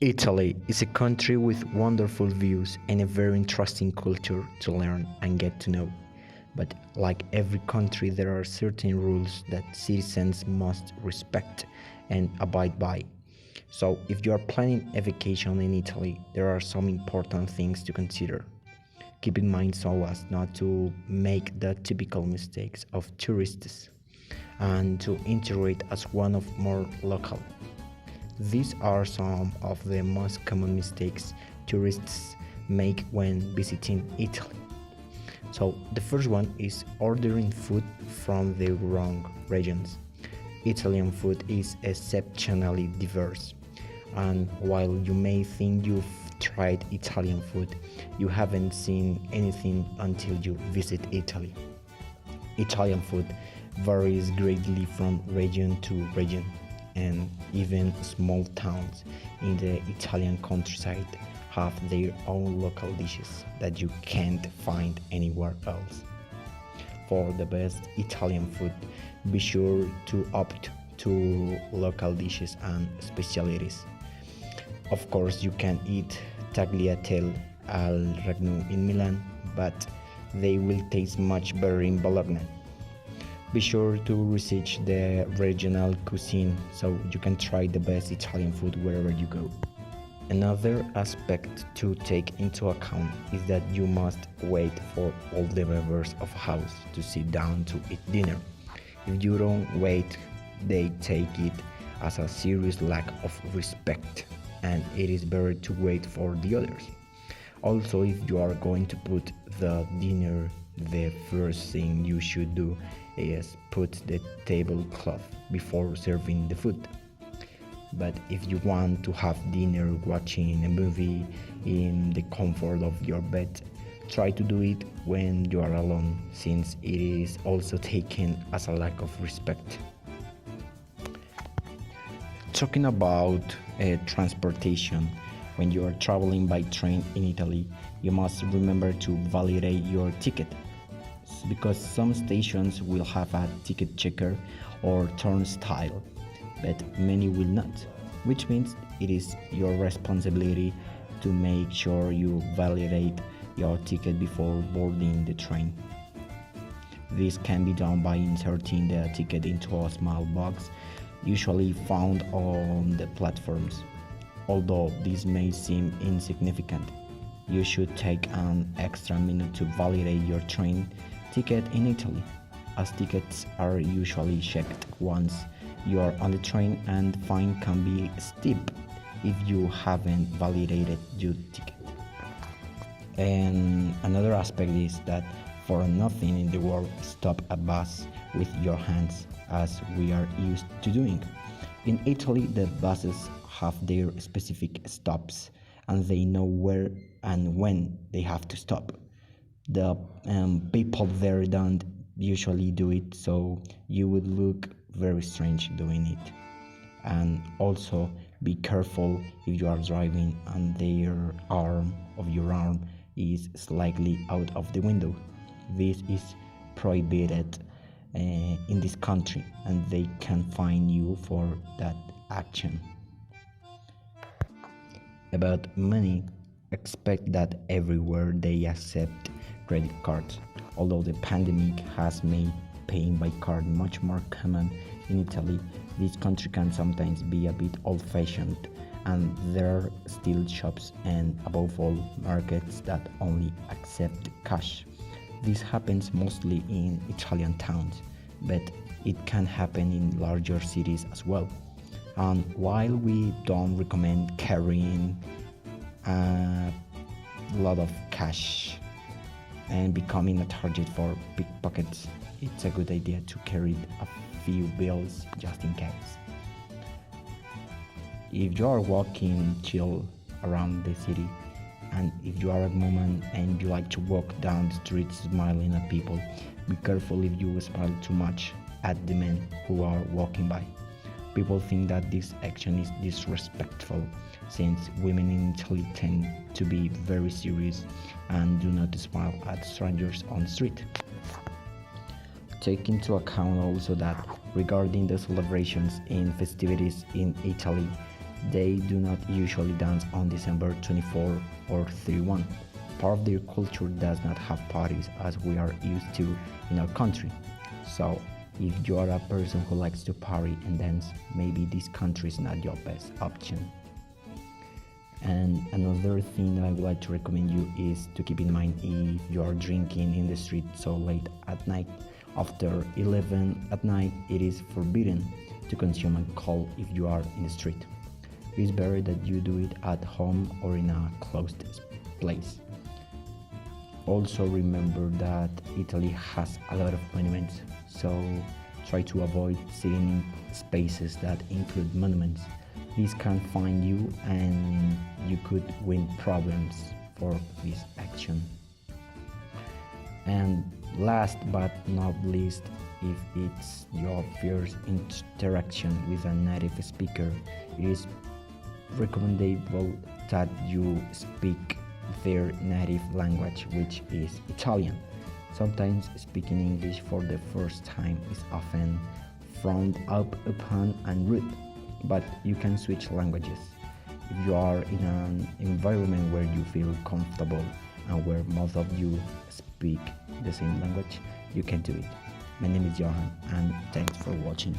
Italy is a country with wonderful views and a very interesting culture to learn and get to know. But like every country, there are certain rules that citizens must respect and abide by. So, if you are planning a vacation in Italy, there are some important things to consider. Keep in mind so as not to make the typical mistakes of tourists and to integrate as one of more local. These are some of the most common mistakes tourists make when visiting Italy. So, the first one is ordering food from the wrong regions. Italian food is exceptionally diverse, and while you may think you've tried Italian food, you haven't seen anything until you visit Italy. Italian food varies greatly from region to region, and even small towns in the Italian countryside have their own local dishes that you can't find anywhere else. For the best Italian food, be sure to opt to local dishes and specialties. Of course, you can eat tagliatelle al ragù in Milan, but they will taste much better in Bologna. Be sure to research the regional cuisine so you can try the best Italian food wherever you go. Another aspect to take into account is that you must wait for all the members of a house to sit down to eat dinner. If you don't wait, they take it as a serious lack of respect, and it is better to wait for the others. Also, if you are going to put the dinner, the first thing you should do is put the tablecloth before serving the food. But if you want to have dinner watching a movie in the comfort of your bed, try to do it when you are alone, since it is also taken as a lack of respect. Talking about transportation, when you are traveling by train in Italy, you must remember to validate your ticket, because some stations will have a ticket checker or turnstile, but many will not, which means it is your responsibility to make sure you validate your ticket before boarding the train. This can be done by inserting the ticket into a small box, usually found on the platforms. Although this may seem insignificant, you should take an extra minute to validate your train ticket in Italy, as tickets are usually checked once you are on the train, and fine can be steep if you haven't validated your ticket. And another aspect is that for nothing in the world stop a bus with your hands, as we are used to doing. In Italy, the buses have their specific stops, and they know where and when they have to stop. The people there don't usually do it, so you would look very strange doing it. And also be careful if you are driving and their arm of your arm is slightly out of the window. This is prohibited in this country, and they can fine you for that action. About money, expect that everywhere they accept credit cards. Although the pandemic has made paying by card much more common in Italy, this country can sometimes be a bit old-fashioned, and there are still shops and, above all, markets that only accept cash. This happens mostly in Italian towns, but it can happen in larger cities as well. And while we don't recommend carrying a lot of cash and becoming a target for pickpockets, it's a good idea to carry a few bills just in case. If you are walking chill around the city, and if you are a woman and you like to walk down the street smiling at people, be careful if you smile too much at the men who are walking by. People think that this action is disrespectful, since women in Italy tend to be very serious and do not smile at strangers on the street. Take into account also that regarding the celebrations and festivities in Italy, They do not usually dance on December 24 or 31. Part of their culture does not have parties as we are used to in our country. So, if you are a person who likes to party and dance, maybe this country is not your best option. And another thing that I would like to recommend you is to keep in mind if you are drinking in the street so late at night. After 11 at night, it is forbidden to consume alcohol if you are in the street. It is better that you do it at home or in a closed place. Also remember that Italy has a lot of monuments, so try to avoid sitting in spaces that include monuments. This can find you and you could win problems for this action. And last but not least, if it's your first interaction with a native speaker, it is recommendable that you speak their native language, which is Italian. Sometimes speaking English for the first time is often frowned upon and rude, but you can switch languages. If you are in an environment where you feel comfortable and where most of you speak the same language, you can do it. My name is Johan, and thanks for watching.